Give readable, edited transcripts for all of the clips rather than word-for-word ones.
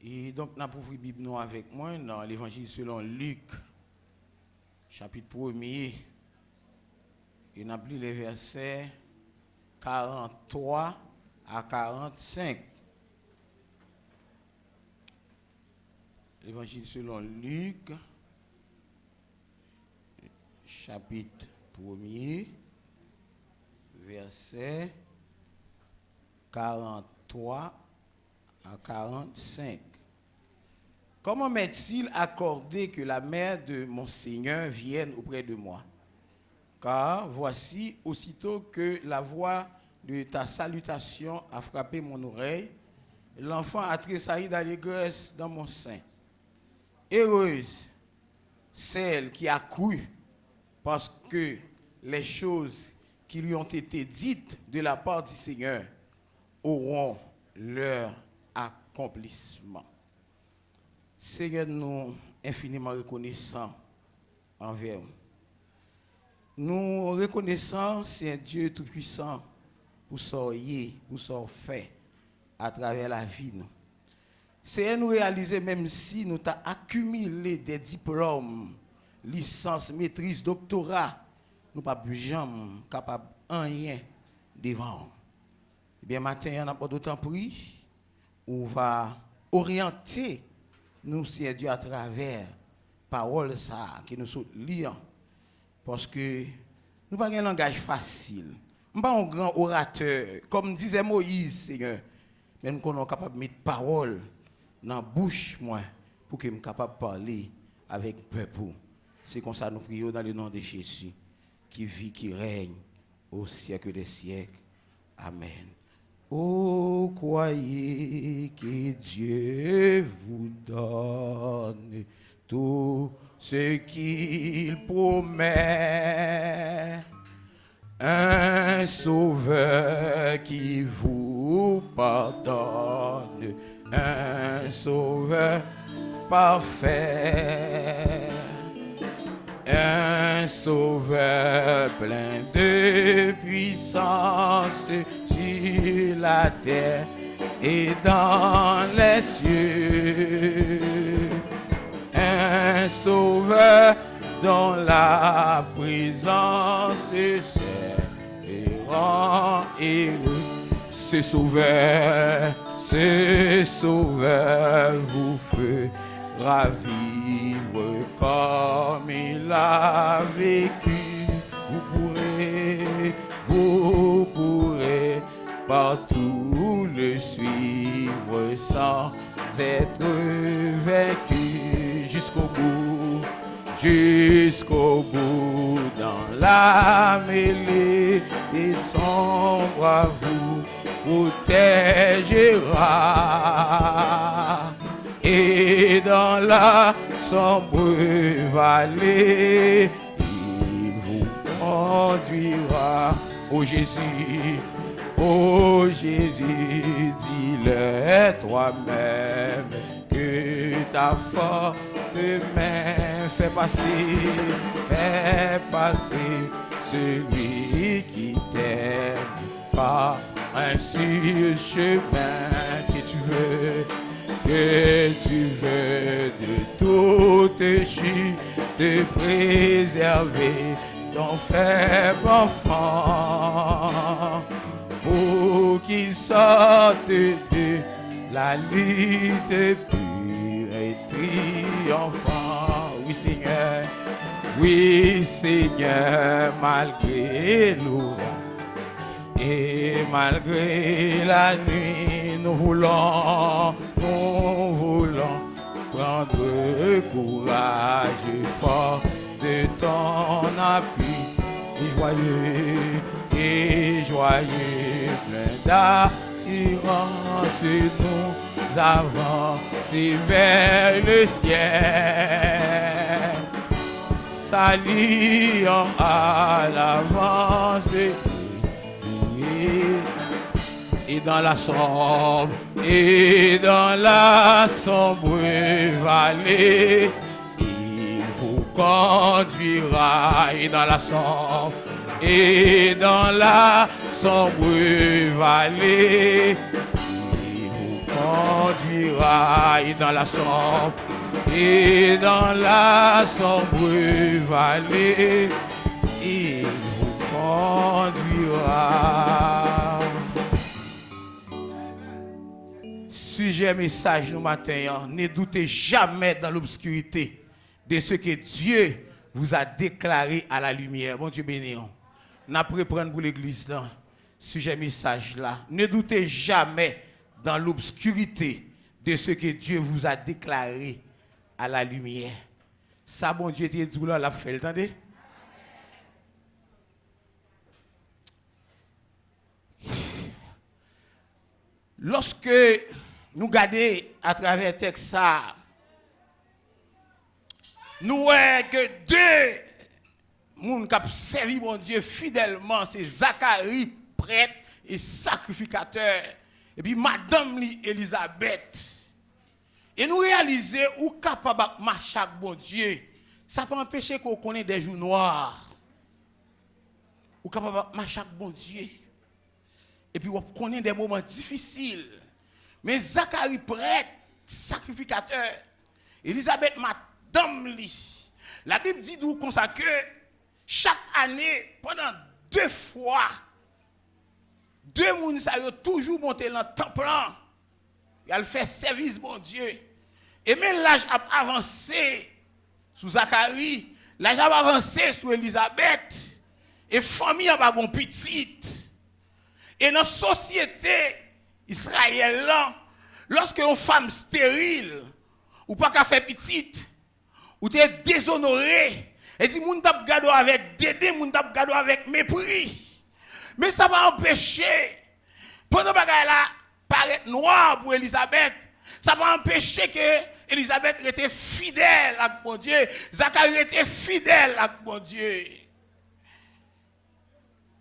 Et donc, nous avons ouvert la Bible avec moi dans l'évangile selon Luc, chapitre 1er. Et nous avons lu les versets 43 à 45. L'évangile selon Luc, chapitre 1er, versets 43 à 45. Comment m'est-il accordé que la mère de mon Seigneur vienne auprès de moi? Car voici, aussitôt que la voix de ta salutation a frappé mon oreille, l'enfant a tressailli d'allégresse dans mon sein. Heureuse celle qui a cru, parce que les choses qui lui ont été dites de la part du Seigneur auront leur accomplissement. Seigneur, nous infiniment reconnaissants envers vous. Nous reconnaissons, c'est un Dieu tout-puissant pour ce pour ce fait à travers la vie. C'est nous réaliser, même si nous avons accumulé des diplômes, licence, maîtrise, doctorat, nous ne sommes pas jamais capables de rien devant. Eh bien, matin, on n'a pas d'autant pris, on va orienter nous, c'est Dieu, à travers parole ça que nous sommes liés. Parce que nous n'avons pas un langage facile. Nous n'avons pas un grand orateur, comme disait Moïse, Seigneur. Mais nous sommes capables de mettre parole dans la bouche, moi, pour que nous soyons capables de parler avec le peuple. C'est comme ça que nous prions dans le nom de Jésus, qui vit, qui règne au siècle des siècles. Amen. Oh, croyez que Dieu vous donne tout ce qu'il promet. Un sauveur qui vous pardonne, un sauveur parfait, un sauveur plein de puissance sur la terre et dans les cieux. Un sauveur dont la présence rend heureux. Ce sauveur vous fera vivre comme il a vécu. Vous pourrez partout le suivre sans être vaincu jusqu'au bout dans la mêlée, et son bras vous protégera, et dans la sombre vallée il vous conduira. Ô Jésus, dis-le toi-même que ta forte main fait passer celui qui t'aime par un sûr chemin que tu veux de toute chute te préserver ton faible enfant, pour qu'il sorte de la lutte pure et triomphant. Oui Seigneur, malgré l'orage et malgré la nuit, nous voulons prendre courage fort de ton appui, et joyeux, plein d'assurance, nous avancer vers le ciel, saluant à l'avance, et dans la sombre vallée, il vous conduira, et dans la sombre vallée, il vous conduira, et dans la sombre, et dans la sombre vallée, il vous conduira. Sujet message nous matin, ne doutez jamais dans l'obscurité de ce que Dieu vous a déclaré à la lumière. Bon Dieu béni. N'a pas prendre pour l'église là. Sujet message là. Ne doutez jamais dans l'obscurité de ce que Dieu vous a déclaré à la lumière. Ça, bon Dieu, te dit là, l'a fait, entendez? Lorsque nous regardons à travers le texte ça, nous voyons que deux gens qui ont servi mon Dieu fidèlement, c'est Zacharie, prêtre et sacrificateur, et puis Madame Elisabeth. Et nous réalisons ou capable de marcher avec bon Dieu, ça peut empêcher qu'on connaisse des jours noirs. Ou capable de marcher avec bon Dieu. Et puis on connaît des moments difficiles. Mais Zacharie prêtre, sacrificateur, Elisabeth Madame la Bible dit nous comme ça que chaque année, pendant 2 fois, 2 personnes ça ont toujours monté dans le temple. Ils fait service bon Dieu. Et même l'âge a avancé sous Zacharie, l'âge a avancé sous Elisabeth, et famille a pas bon petite. Et dans la société israélienne, lorsque une femme stérile, ou pas qu'à faire petite, ou t'es déshonoré, et dit moun t'a gado avec dédé, moun t'a gado avec mépris. Mais ça va empêcher, pendant bagay là paraître noir pour Elisabeth, ça va empêcher que Elisabeth était fidèle à mon Dieu, Zacharie était fidèle à mon Dieu.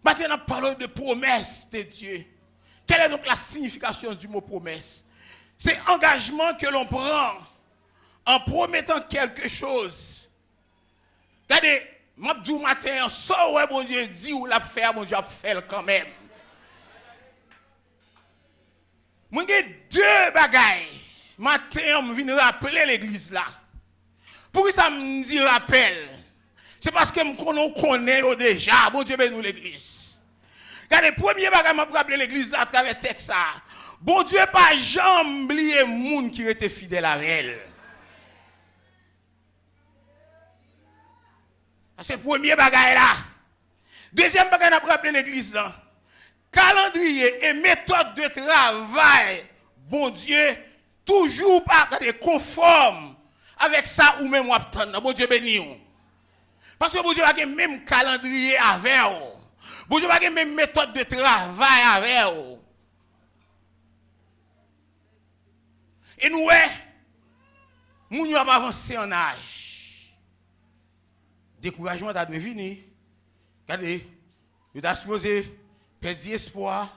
Maintenant, nous parlons de promesse de Dieu. Quelle est donc la signification du mot promesse? C'est engagement que l'on prend en promettant quelque chose. Regardez, moi, du matin, ça, ouais, mon Dieu dit ou l'a fait, mon Dieu a fait quand même. Moi, j'ai 2 bagailles. Matin, je viens rappeler l'église là. Pourquoi ça me dit rappel? C'est parce que je connais déjà. Bon Dieu, nous l'église. Regardez, premier bagage, je rappeler l'église à travers le texte. Bon Dieu, pas jamais oublier les gens qui étaient fidèles à elle. C'est le premier bagage là. Deuxième bagage, je rappeler l'église là. Calendrier et méthode de travail, bon Dieu, toujours pas conforme avec ça ou même attendre. Bon Dieu béni. Parce que bon Dieu a le même calendrier avec vous. Bon Dieu a la même méthode de travail avec vous. Et nous, nous avons avancé en âge. Découragement a dû venir. Regardez, vous avez supposé perdre espoir.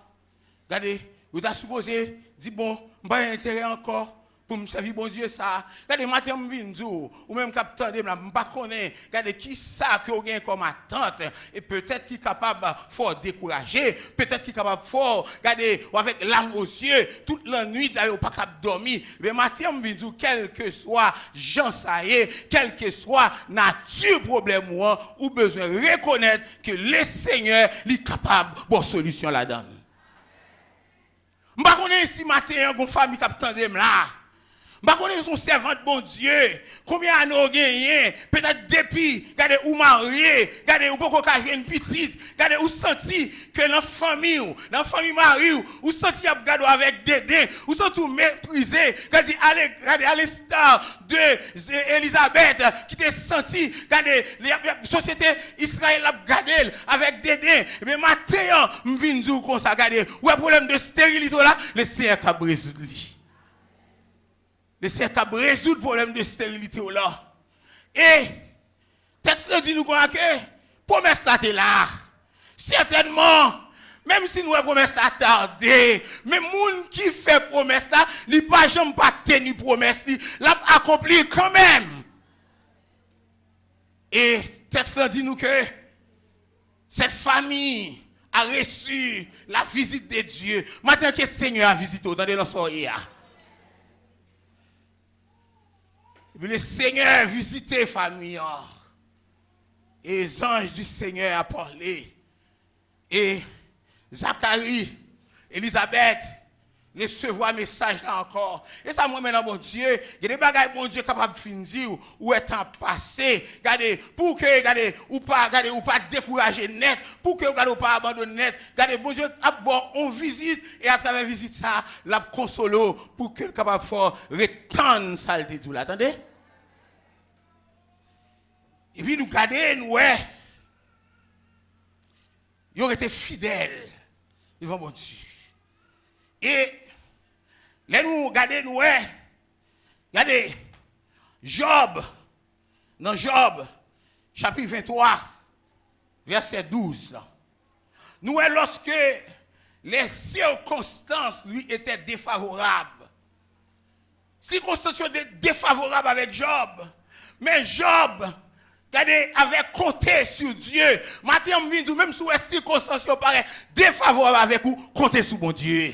Regardez, vous avez supposé dire bon, je n'ai pas intérêt encore pour me servir bon Dieu ça. Regardez, matin je viens dire ou même capitaine je ne pas connais. Regardez qui ça que vous avez comme attente et peut-être qui est capable fort décourager, peut-être qui est capable fort regardez avec l'âme aux yeux toute la nuit d'ailleurs pas capable dormir. Mais matin je viens dire quel que soit Jean ça y est, quel que soit nature problème ou besoin reconnaître que le Seigneur est capable de solution là-dedans. Je ne connais pas si matin une famille capitaine là. Je connais son servant bon Dieu. Combien d'années vous gagné? Peut-être depuis, regardez, ou marié, regardez, ou beaucoup de une petite, regardez, ou senti que dans la famille mariée, ou senti avec dédain, ou senti méprisé, regardez, à l'instar de Elisabeth, qui t'a senti, regardez, la société Israël a regardé avec dédain. Mais maintenant, je viens de dire comme ça, regardez, où est le problème de stérilité là, le Seigneur a résolu. Le Seigneur a résoudre le problème de stérilité là. Et, texte dit nous que promesse là. Certainement, même si nous avons promesse là tardé, mais les gens qui fait promesse là, ils ne pas jamais pas tenir promesse, l'a accompli quand même. Et, texte dit nous que cette famille a reçu la visite de Dieu. Maintenant que le Seigneur a visité dans nos soirées. Le Seigneur visitait famille. Et les anges du Seigneur a parlé. Et Zacharie, Elisabeth, recevoir un message là encore. Et ça, moi, maintenant, mon Dieu, il y a des bagages, mon Dieu, capable de finir, ou est en passé. Regardez, pour que, regardez, ou pas décourager net, pour que, regardez, ou pas abandonner net. Regardez, mon Dieu, bon, on visite, et à travers la visite, ça, la consolo, pour que le capable de faire retendre saleté tout là. Attendez? Et puis, nous regardez, nous, ouais. Ils ont été fidèles devant mon Dieu. Et là, nous regardons, nous, regardez, Job, dans Job, chapitre 23, verset 12. Là. Nous, lorsque les circonstances lui étaient défavorables, circonstances étaient défavorables avec Job, mais Job, regardez, avait compté sur Dieu. Maintenant, même si les circonstances paraissent défavorables avec vous, comptez sur mon Dieu.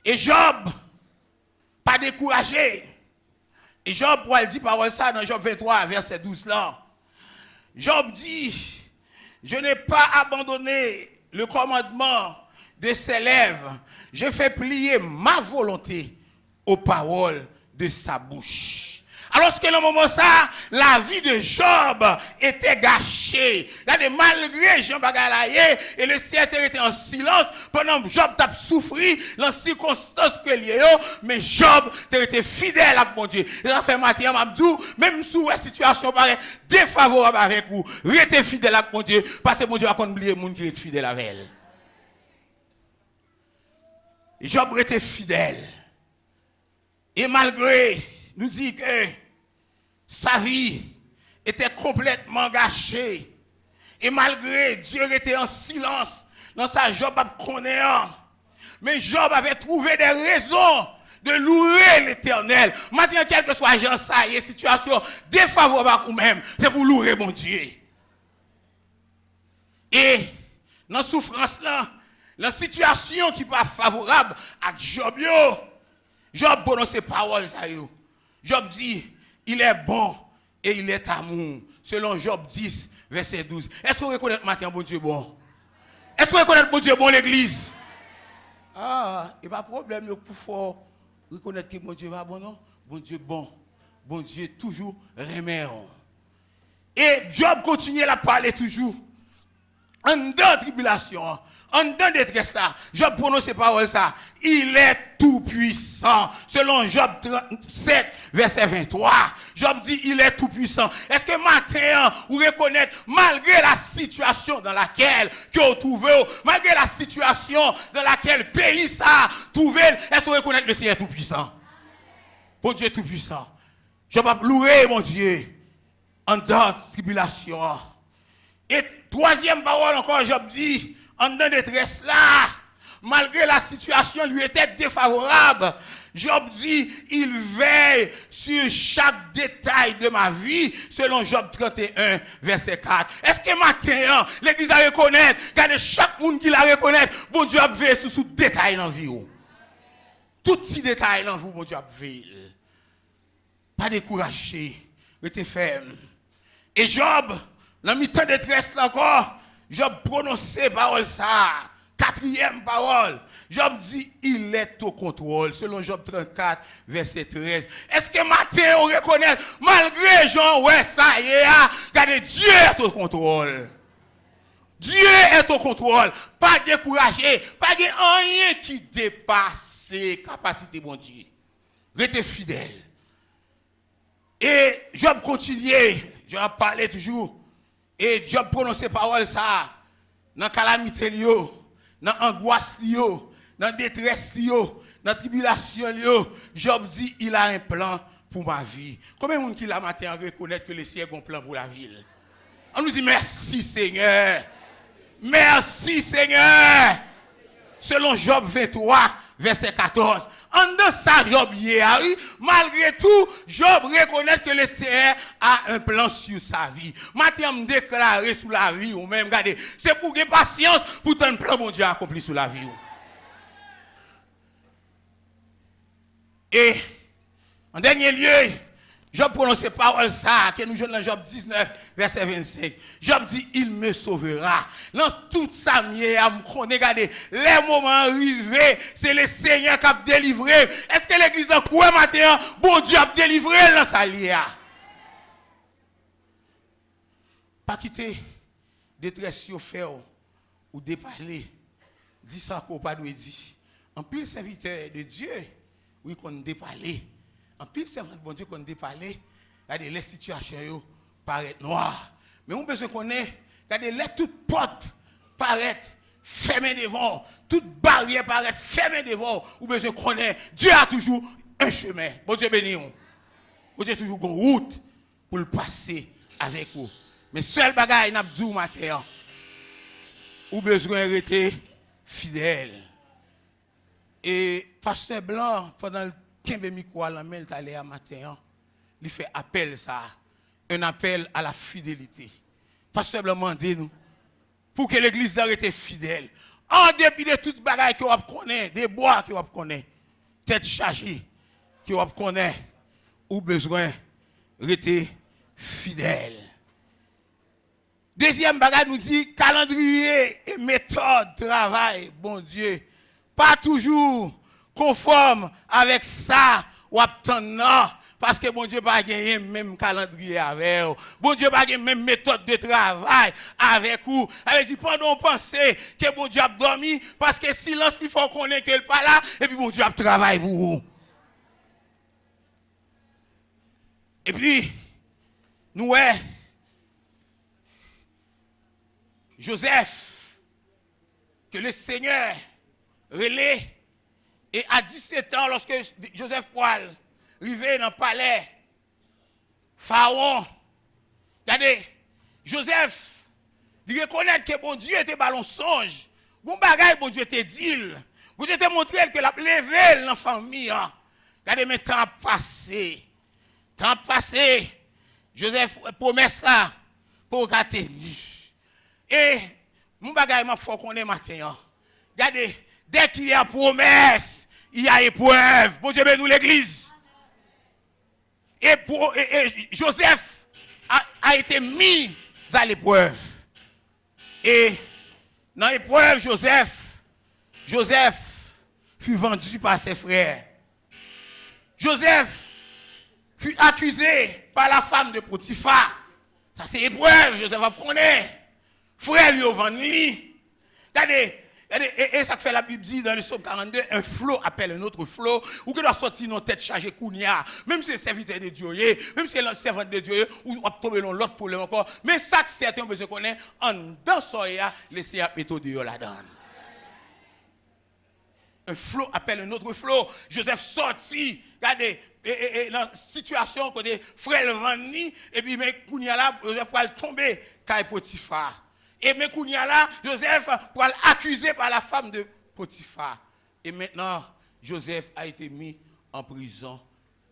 Et Job, pas découragé. Et Job, pour dire parole ça dans Job 23, verset 12 là. Job dit, je n'ai pas abandonné le commandement de ses lèvres. Je fais plier ma volonté aux paroles de sa bouche. Alors que dans le moment ça, la vie de Job était gâchée. Regardez, malgré Jean Bagalaye et le ciel était en silence pendant que Job t'a souffert dans les circonstances que lié, mais Job était fidèle à mon Dieu. Et ça fait matin, Mamdou, même si la situation paraît défavorable avec vous, restez fidèle à mon Dieu, parce que mon Dieu a oublié le monde qui est fidèle avec elle. Et Job était fidèle. Et malgré, nous dit que sa vie était complètement gâchée. Et malgré Dieu était en silence dans sa Job connaissant. Mais Job avait trouvé des raisons de louer l'Éternel. Maintenant, quel que soit la situation défavorable à vous-même, c'est pour louer mon Dieu. Et dans la souffrance là, la situation qui n'est pas favorable à Job, Job prononce ces paroles. Job dit, il est bon et il est amour. Selon Job 10, verset 12. Est-ce que vous reconnaissez maintenant bon Dieu bon? Est-ce que vous reconnaissez bon Dieu bon l'église? Ah, il n'y a pas de problème pour reconnaître que bon Dieu va bon, non? Bon Dieu bon. Bon Dieu toujours remet. Et Job continue à parler toujours. En dedans tribulation, en dedans détresse ça, Job prononce ces paroles ça. Il est tout puissant. Selon Job 37, verset 23. Job dit il est tout puissant. Est-ce que maintenant, vous reconnaissez, malgré la situation dans laquelle vous trouvez, malgré la situation dans laquelle le pays ça trouvé, est-ce que vous reconnaissez le Seigneur tout puissant? Bon Dieu tout puissant. Job a loué mon Dieu en dedans tribulation. Et troisième parole encore, Job dit, en dedans détresse là, malgré la situation lui était défavorable, Job dit, il veille sur chaque détail de ma vie, selon Job 31, verset 4. Est-ce que maintenant, l'église la reconnaît, regardez chaque monde qui la reconnaît, bon Dieu a veillé sur tout détail dans la vie. Tout petit détail dans vous, bon Dieu a veillé. Pas découragé, restez ferme. Et Job, dans le temps de détresse encore, Job prononçait parole ça. Quatrième parole. Job dit, il est au contrôle. Selon Job 34, verset 13. Est-ce que matin on reconnaît, malgré Jean, ouais, ça y est, regardez, Dieu est au contrôle. Dieu est au contrôle. Pas découragé. Pas de rien qui dépasse ses capacités, mon Dieu. Restez fidèle. Et Job continuait. Je vais parler toujours. Et Job prononce parole ça, dans la calamité, dans l'angoisse, dans la détresse, dans la tribulation. Job dit, il a un plan pour ma vie. Combien de gens qui la matin reconnaître que le Seigneur a un plan pour la ville? On nous dit merci Seigneur. Merci Seigneur. Selon Job 23, verset 14. En dans ça, Job malgré tout, Job reconnaît que le Seigneur a un plan sur sa vie. Maintenant, me déclarer sur la vie ou même, regardez, c'est pour que patience pour ton plan, mon Dieu, accompli sur la vie. Et, en dernier lieu, Job prononce parole ça, que nous jouons dans Job 19, verset 25. Job dit, il me sauvera. Dans tout ça, regardez, les moments arrivés, c'est le Seigneur qui a délivré. Est-ce que l'église en quoi matin, bon Dieu a délivré dans sa lia? Pas quitter détresse sur faire ou déparler. Dis ça qu'on pas doit dire. En pile serviteur de Dieu, oui qu'on déparler. En pile servant de bon Dieu qu'on déparler, regardez les situations paraissent noires. Mais on besoin qu'on ait, regardez les toutes portes paraissent fermées devant, toutes barrières paraissent fermées devant. Ou besoin qu'on ait, Dieu a toujours un chemin. Bon Dieu béni. Bon Dieu a toujours une route pour le passer avec vous. Mais seul bagaille n'a pas dit matin, ou besoin de rester fidèle. Et pasteur Blanc, pendant le 15 micro à la main, il allait à matin, il fait appel ça, un appel à la fidélité. Pasteur Blanc m'a dit nous, pour que l'église reste fidèle, en dépit de toute bagaille que vous connaissez, des bois que vous connaissez, tête chargée que vous connaissez, ou besoin de rester fidèle. Deuxième bagage nous dit calendrier et méthode travail, bon Dieu, pas toujours conforme avec ça ou attendant parce que bon Dieu pas gagner même calendrier avec vous. Bon Dieu pas gagner même méthode de travail avec vous. Elle dit pendant penser que bon Dieu a dormi parce que silence il faut qu'on ait qu'elle pas là et puis bon Dieu a travaillé pour vous. Et puis nous Joseph, que le Seigneur relais, et à 17 ans, lorsque Joseph Poil arrivait dans le palais, Pharaon, regardez, Joseph, il reconnaît que bon Dieu était ballon songe, bon bagaille, bon Dieu était dit, bon Dieu était montré que la levé dans la famille, regardez, mais temps passé, Joseph promet ça pour gâter. Et mon bagage m'a faut qu'on est matin. Regardez, dès qu'il y a promesse, il y a épreuve. Bon Dieu bénisse l'église. Et Joseph a été mis à l'épreuve. Et dans l'épreuve, Joseph fut vendu par ses frères. Joseph fut accusé par la femme de Potiphar. Ça c'est épreuve, Joseph va connaître. Frère lui au vendu. Regardez, et ça que fait la Bible dit dans le psaume 42, un flot appelle un autre flot, ou que doit sortir nos têtes chargées kounia, même si c'est serviteur de Dieu, même si c'est le servant de Dieu, ou on tomber dans l'autre problème encore, mais ça que certains besoin connaître, en dans soya, laissez à méthode de la donne. Un flot appelle un autre flot. Joseph sorti, regardez, et dans la situation côté frère le vendu, et puis mais kounia là, Joseph va tomber, car Potiphar. Et mais Kounia là, Joseph pour accusé par la femme de Potiphar. Et maintenant, Joseph a été mis en prison.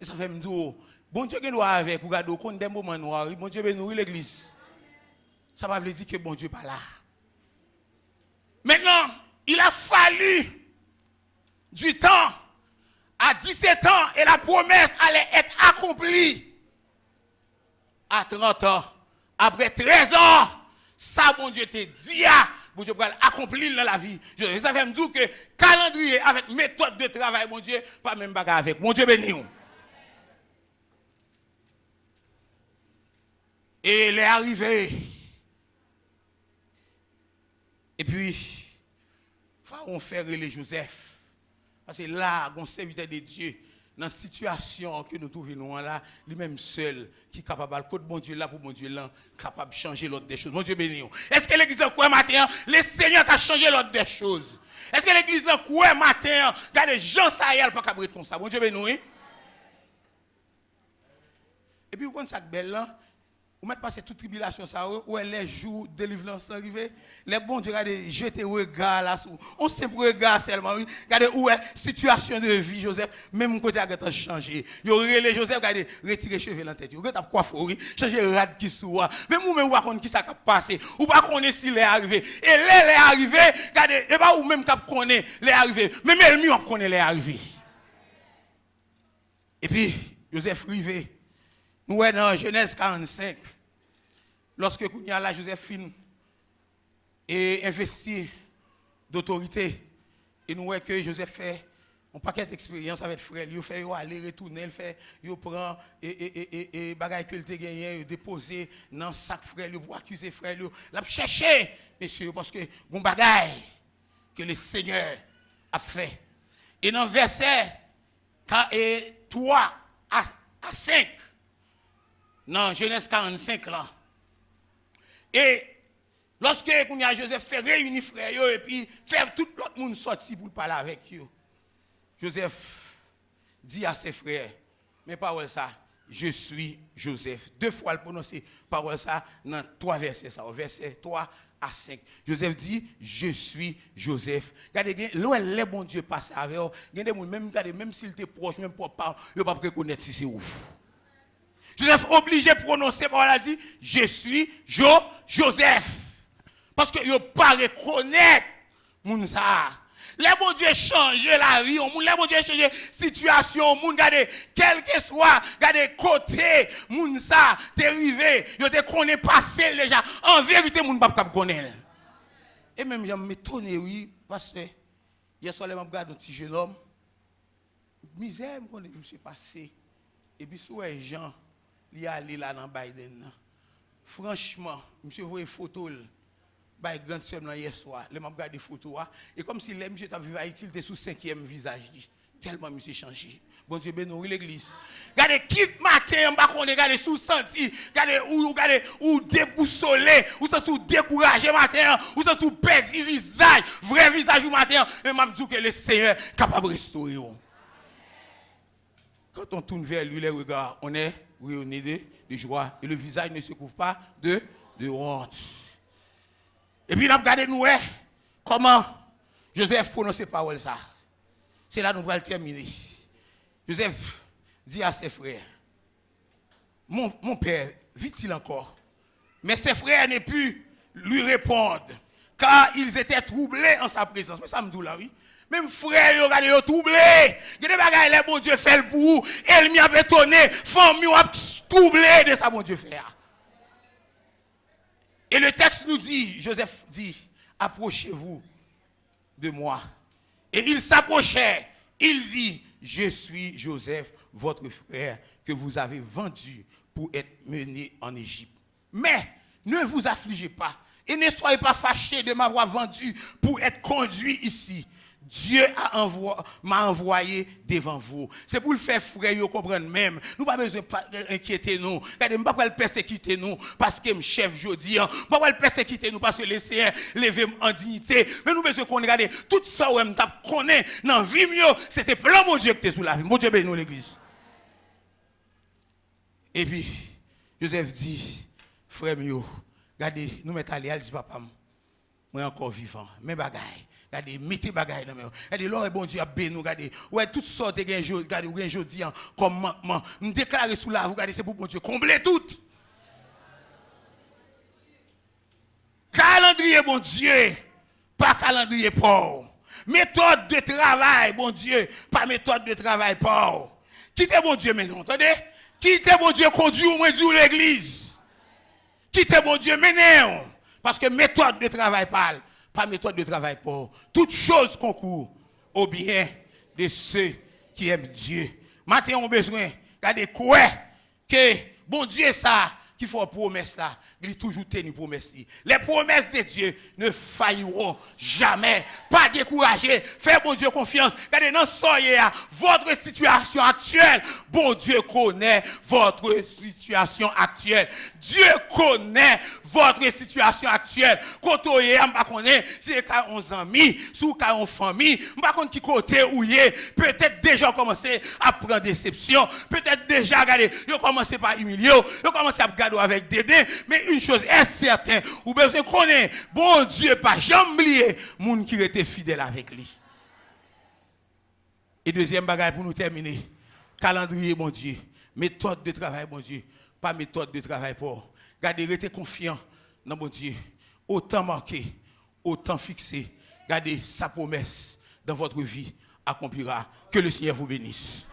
Et ça fait me dire, bon Dieu qui nous avec, pour garder compte des moments noirs, bon Dieu nous l'église. Ça va veut dire que bon Dieu pas là. Maintenant, il a fallu du temps à 17 ans et la promesse allait être accomplie. À 30 ans, après 13 ans, ça, bon Dieu te dit, bon Dieu va accomplir dans la vie. Ça fait me dire que calendrier avec méthode de travail, bon Dieu, pas même bagarre avec. Bon Dieu béni. Et il est arrivé. Et puis, Pharaon fait relais Joseph. Parce que là, on serviteur de Dieu. Dans la situation que nous trouvons là, lui-même seul, qui est capable de côté bon Dieu là pour bon Dieu là, capable de changer l'autre des choses. Bon Dieu béni. Est-ce que l'église en quoi matin, le Seigneur a changé l'autre des choses? Est-ce que l'église en quoi matin, regardez Jean Saël pas capable de ça. Bon Dieu béni. Et puis vous connaissez ça belle là, vous mettez passer toute tribulation ça où les jours de délivrance arrivés, les bons Dieu regardez jeter regard là sur on simple regard seulement oui, regardez où est situation de vie Joseph même côté a changé. Yo relé Joseph regardez retirer cheveux dans tête. Yo t'a coiffure, changer rad qui sou. Même ou même pas qui ça qui passé ou pas connaît si les arrivé. Et les arrivé, regardez et pas ou même cap connaît les arrivé. Même elle mieux connaît les arrivé. Et puis Joseph arrivé Nous sommes dans Genèse 45. Lorsque la Joséphine est investie d'autorité, et nous voyons que Joseph fait un paquet d'expériences avec frère, il fait aller retourner, il fait il prend et bagaille que il te gagné, déposer dans sac frère pour accuser frère, l'a chercher messieurs parce que bon bagaille que le Seigneur a fait. Et dans verset 3 à 5 dans Genèse 45 là. Et lorsque Joseph fait réunir frère et puis faire tout l'autre monde sortir pour parler avec eux. Joseph dit à ses frères, mais parole ça, je suis Joseph. 2 fois le prononcer parole ça dans 3 versets ça, verset 3 à 5. Joseph dit, je suis Joseph. Regardez, loin les bon Dieu passe avec eux, même s'il était proche, même pour parler, il ne peut pas reconnaître si c'est ouf. Joseph obligé de prononcer parole a dit, je suis Joseph. Parce que il ne peut pas reconnaître mon ça. Les bon Dieu change la vie, les bon Dieu change la situation, regardez, quel que soit, regardez, côté, moun ça, t'es arrivé, yo te connaît passé déjà. En vérité, moun pas connaître. Et même, je m'étonne, oui, parce que, hier soir, je regarde un petit jeune homme, misère, je me suis passé. Et puis, sur les gens, il est allé là dans Biden. Franchement, je me suis vu une photo. Bah, grande sœur hier soir, les m'a regardé photo et comme si les monsieur t'a vu Haïti, il était sous 5e visage tellement monsieur changé. Bon Dieu bénisse l'église. Regardez quitte matin, on va regarder sous senti, regardez ou déboussolé, ou sous découragé matin, ou sous perdu visage, vrai visage au matin, et m'a dit que le Seigneur est capable de restaurer. Quand on tourne vers lui les regards, on est rayonné de joie et le visage ne se couvre pas de honte. Et puis, nous avons regardé nous, comment Joseph prononce ces paroles. C'est là que nous allons terminer. Joseph dit à ses frères, mon père, vit-il encore? Mais ses frères n'ont pu lui répondre, car ils étaient troublés en sa présence. Mais ça me dit là, oui. Même frère, ils ont troublé. Il y a des bagages, les bon Dieu fait pour vous. Elle m'y a étonné. Famille a troublé de ça, bon Dieu fait. Et le texte nous dit, Joseph dit, approchez-vous de moi. Et il s'approchait, il dit, je suis Joseph, votre frère, que vous avez vendu pour être mené en Égypte. Mais ne vous affligez pas et ne soyez pas fâchés de m'avoir vendu pour être conduit ici. Dieu m'a envoyé devant vous. C'est pour le faire frère, vous comprendre même. Nous pas besoin d'inquiéter nous. Regardez, pas le persécuter nous parce que je chef jodi. Pas le persécuter nous parce que le Seigneur lever en dignité. Mais nous besoin qu'on regarde tout ça où on connaît dans vie mieux, c'était plein mon Dieu qui était sous la vie. Mon Dieu bénisse l'église. Et puis Joseph dit, frère mieux, regardez, nous mettons aller, dit papa, moi encore vivant, mes bagailles. Regardez, mettez bagaille dans mes mains. Regardez, l'or est bon Dieu a béni, regardez. Ouais, toutes sortes de gains, regardez, ou gains jodi comme manquement. Me déclarer sous la, regardez, c'est pour bon Dieu combler tout. Calendrier bon Dieu, pas calendrier pauvre. Méthode de travail, bon Dieu, pas méthode de travail pauvre. Quittez bon Dieu maintenant, entendez? Quittez bon Dieu conduit ou moins du l'église. Quittez bon Dieu maintenant. Parce que méthode de travail parle. Pas méthode de travail pour toutes choses concourent au bien de ceux qui aiment Dieu. Maintenant, on a besoin de quoi que bon Dieu ça qui fait promesse là, il est toujours tenu promesse. Les promesses de Dieu ne failliront jamais. Pas décourager, faites bon Dieu confiance. Regardez, non, soyez à votre situation actuelle. Bon Dieu connaît votre situation actuelle. Dieu connaît votre situation actuelle. Quand on est, on ne connaît si c'est 11 amis, sous 40 familles, on ne connaît qui côté où il est. Peut-être déjà commencé à prendre déception. Peut-être déjà, regardez, il a commencé par humilier, il a commencé à regarder avec dédain. Mais une chose est certaine, ou besoin qu'on ait, bon Dieu, pas jamais oublier, moun qui était fidèle avec lui. Et deuxième bagage pour nous terminer, calendrier, bon Dieu, méthode de travail, bon Dieu, pas méthode de travail pour. Gardez, restez confiant dans mon Dieu. Autant marqué, autant fixé. Gardez sa promesse dans votre vie accomplira. Que le Seigneur vous bénisse.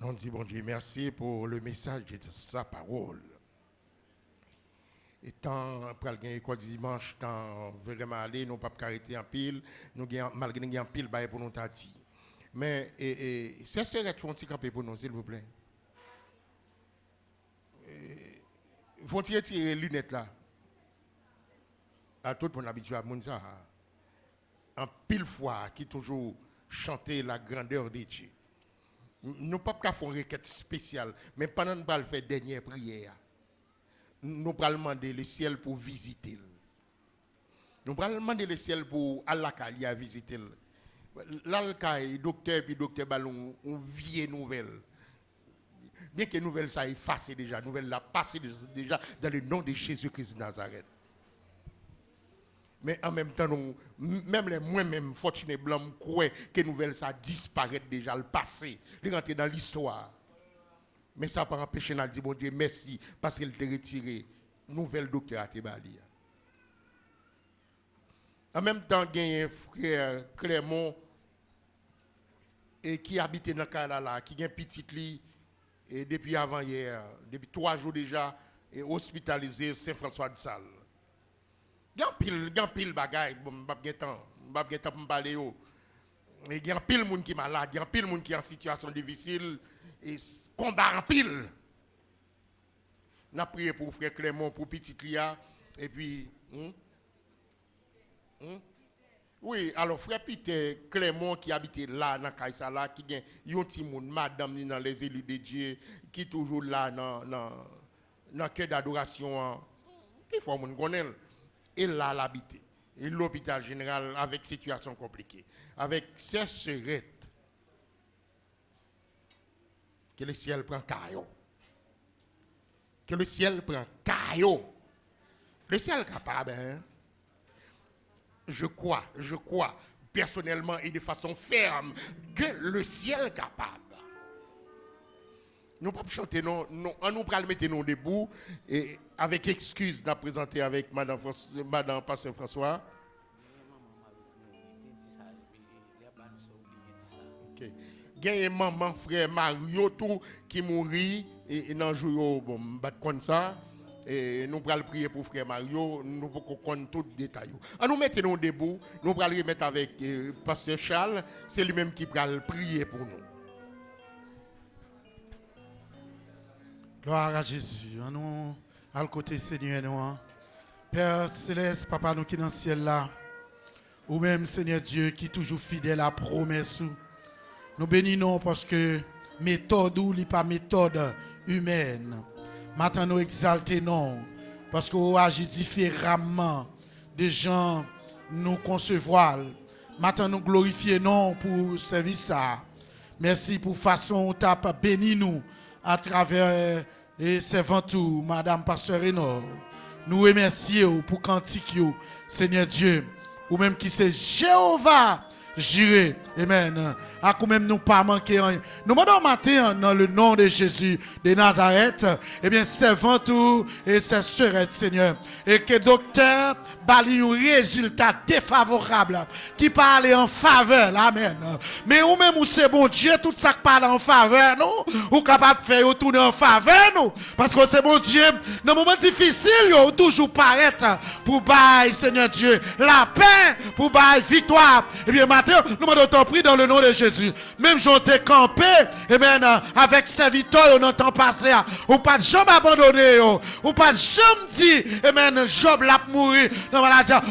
Nous disons, bon Dieu, merci pour le message de sa parole. Et tant pour aller école dimanche, tant vraiment aller, nous pas arrêter en pile, nous malgré nous en pile bail pour nous tati. Mais c'est serait font petit camper pour nous s'il vous plaît. Font tirer lunettes là. À tout pour habitué à moun ça. En pile fois qui toujours chanter la grandeur de Dieu. Nous pas qu'à faire une requête spéciale, mais pendant nous allons faire dernière prière. Nous allons demander le ciel pour visiter. Nous allons demander le ciel pour Allah à visiter. L'alcaï, docteur puis docteur Ballon, on vieille nouvelle. Bien que nouvelle ça effacée déjà, nouvelle l'a passé déjà dans le nom de Jésus-Christ de Nazareth. Mais en même temps, même les moi-même, fortunés blancs, croient que nouvelle ça disparaît déjà, le passé, il rentre dans l'histoire. Mais ça n'a pas empêché de dire, bon Dieu, merci, parce qu'il t'a retiré nouvelle docteur à Tébali. En même temps, il y a un frère Clermont qui habite dans le Canada, qui a un petit lit, et depuis avant-hier, depuis 3 jours déjà, est hospitalisé Saint-François de Sales. Il y a pile bagaille, je pas temps pour parler. Il y a pile monde qui est malade, il y a pile monde qui est en situation difficile et combat en pile. On a prié pour frère Clément, pour petit Lia et puis oui, alors frère Peter Clément qui habite là dans Kaisala qui gagne un petit monde madame dans les élus de Dieu qui toujours là dans cœur d'adoration qui faut mon connaît. Et là, l'habiter. Et l'hôpital général avec situation compliquée. Avec ses serettes. Que le ciel prend caillot. Que le ciel prend caillot. Le ciel est capable. Hein? Je crois, personnellement et de façon ferme, que le ciel est capable. Nous ne pouvons pas chanter, non, on nous peut mettre nous debout et avec excuse de présenter avec Madame Pasteur François. Okay. Il y a un maman frère Mario tout qui mourit et dans jour bon comme ça et nous allons prier pour frère Mario, nous pouvons connaître tout détail. On nous mettons nous debout, nous allons remettre avec Pasteur Charles, c'est lui-même qui va prier pour nous. Gloire à Jésus. Nous, à côté Seigneur, nous. Père Céleste, Papa, nous qui dans le ciel là. Ou même Seigneur Dieu qui est toujours fidèle à la promesse. Nous bénissons parce que méthode ou n'est pas méthode humaine. Maintenant nous exaltons non. Parce que vous agissez différemment des gens nous concevoir. Maintenant nous glorifions non pour servir ça. Merci pour façon où tu as béni nous. À travers Servantou, Madame Pasteur Renor. Nous remercions pour cantique, Seigneur Dieu, ou même qui c'est Jéhovah Jireh. Amen. À quand même nous pas manquer. Nous demandons matin dans le nom de Jésus de Nazareth, bien Servantou et ses sœurs, Seigneur. Et que docteur bali un résultat défavorable qui parle en faveur. Amen. Mais ou même où c'est bon Dieu, tout ça qui parle en faveur, nous, ou capable de faire tourner en faveur, nous. Parce que c'est bon Dieu, dans les moments difficiles, ou toujours paraître pour bailler, Seigneur Dieu, la paix, pour bailler victoire. Et bien, matin, nous demandons pris dans le nom de Jésus. Même j'en t'ai campé, et bien, avec serviteur, on entend passer, ou pas jamais abandonné, ou pas jamais dit, et bien, Job l'a mouru.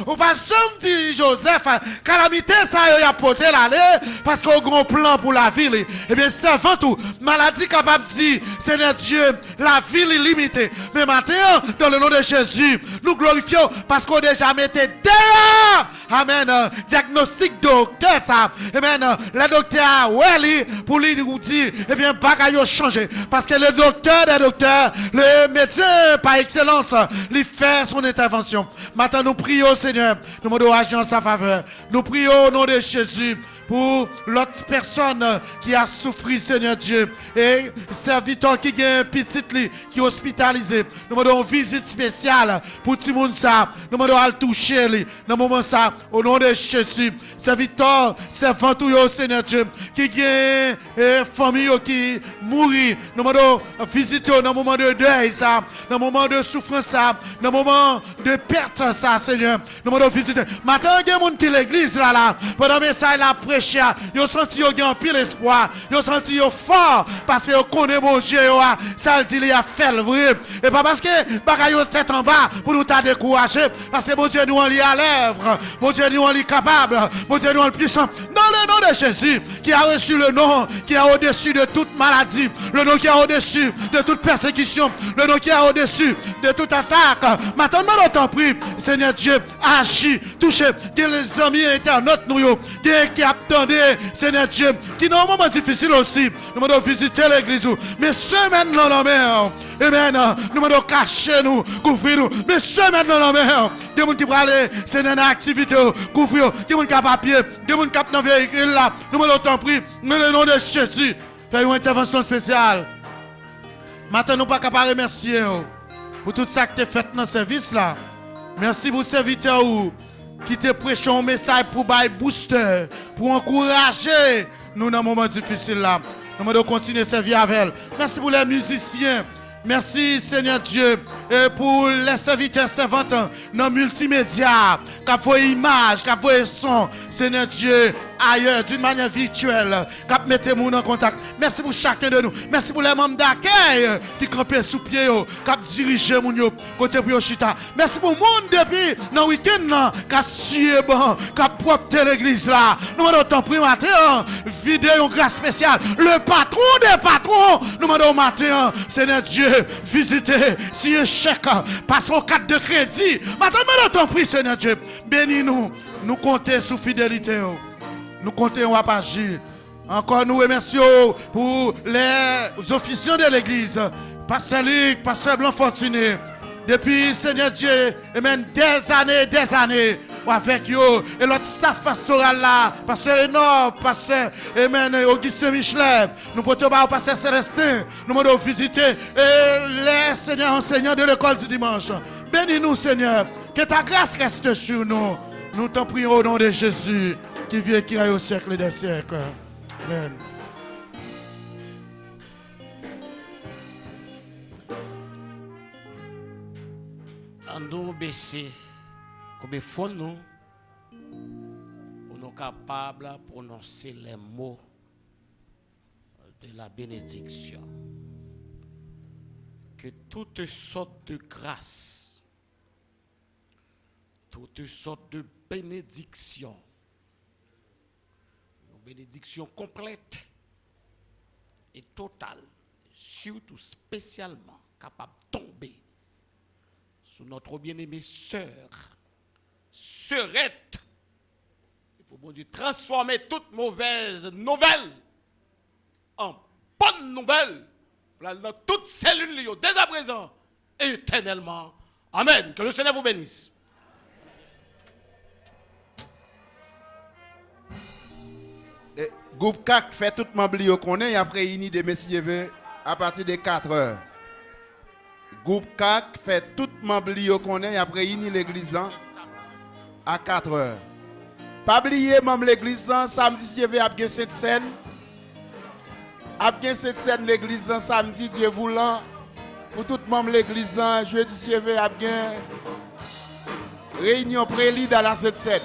Ou pas jamais dit Joseph, calamité ça y a porté l'année parce qu'on a un grand plan pour la ville. Eh bien, c'est avant tout, maladie capable de dire, Seigneur Dieu, la ville est limitée. Mais maintenant, dans le nom de Jésus, nous glorifions parce qu'on a déjà mis dehors. Amen. Diagnostic docteur ça. Amen. Le docteur, ouais, pour lui dire, eh bien, bagaille a changé. Parce que le docteur des docteurs, le médecin par excellence, il fait son intervention. Maintenant, nous prions, Seigneur, nous demandons agir en sa faveur. Nous prions au nom de Jésus pour l'autre personne qui a souffert, Seigneur Dieu, et serviteur qui a un petit lit, qui est hospitalisé. Nous demandons une visite spéciale pour tout le monde ça. Nous demandons à le toucher, dans le moment ça, au nom de Jésus. Serviteur, servant tout yo, Seigneur Dieu, qui gagne famille qui mourit. Nous demandons visiter dans le moment de deuil, ça, dans le moment de souffrance, ça, dans le moment de perte, ça, Seigneur. Nous demandons visiter. Maintenant, il y a des gens qui l'église là, pendant que ça, il a prêché, ils ont senti qu'ils ont pile espoir, ils ont senti qu'ils sont forts, parce qu'ils connaissent mon Dieu, ça dit, il a fait le vrai. Et pas parce que bagaille tête en bas pour nous t'a décourager, parce que mon Dieu nous en lit à l'œuvre, mon Dieu nous en lit capable, mon Dieu nous en puissant. Dans le nom de Jésus, qui a reçu le nom qui est au-dessus de toute maladie, le nom qui est au-dessus de toute persécution, le nom qui est au-dessus de toute attaque. Maintenant, nous t'en prie, Seigneur Dieu, agis, touchez, que les amis internautes nous, qui attendent, Seigneur Dieu, qui dans un moment difficile aussi, nous devons visiter l'église, mais semaine dans la mer. Amen. Nous devons cacher nous, couvrir nous. Mais semaine dans la mer. Des gens qui peuvent aller, c'est une activité, couvrir. Des gens qui ont papier, des gens qui ont dans le véhicule là. Nous devons t'en prier. Dans le nom de Jésus, faire une intervention spéciale. Maintenant, nous ne pouvons pas remercier pour tout ça que tu as fait dans ce service là. Merci pour serviteur qui te prêche un message pour bailler booster, pour encourager nous dans un moment difficile là. Nous devons continuer à servir avec elle. Merci pour les musiciens. Merci Seigneur Dieu pour les serviteurs servantes dans multimédia, qui fait image, qui fait son, Seigneur Dieu, ailleurs, d'une manière virtuelle, qui mettez nous en contact. Merci pour chacun de nous. Merci pour les membres d'accueil qui campent sous pied, qui dirigent mon côté pour chita. Merci pour le monde depuis dans le week-end, qui suit bon, qui propre l'église là. Nous demandons temps pris matin, vidéo une grâce spéciale. Le patron des patrons, nous demandons matin, Seigneur Dieu, visitez si un chèque passe au cadre de crédit. Maintenant, nous t'en prie, Seigneur Dieu, bénis-nous. Nous comptons sous fidélité. Nous comptons à agir. Encore nous remercions pour les officiants de l'église. Pasteur Luc, Pasteur Blanc Fortuné. Depuis, Seigneur Dieu, amen, des années. Avec eux et l'autre staff pastoral là, pasteur Enoch, pasteur Augustin Michelet, nous portons au pasteur Célestin, nous allons visiter les seigneurs enseignants de l'école du dimanche. Bénis-nous Seigneur, que ta grâce reste sur nous. Nous t'en prions au nom de Jésus qui vit et qui règne au siècle des siècles. Amen. Andons baisser. Combien faut nous pour nous capables de prononcer les mots de la bénédiction. Que toutes sortes de grâces, toutes sortes de bénédictions, une bénédiction complète et totale, surtout spécialement capable de tomber sur notre bien-aimée sœur, Sœurette, et pour bon Dieu transformer toute mauvaise nouvelle en bonne nouvelle dans toute cellule dès à présent et éternellement. Amen. Que le Seigneur vous bénisse. Et, groupe 4 fait tout membre qu'on est après réuni de messieurs à partir de 4 heures. Groupe 4 fait tout membre qu'on est après réuni l'église à 4 heures. Pas oublier même l'église samedi si vous avez cette scène. Après cette scène l'église samedi Dieu voulant pour tout membre l'église jeudi si vous avez réunion prélide à la cette scène.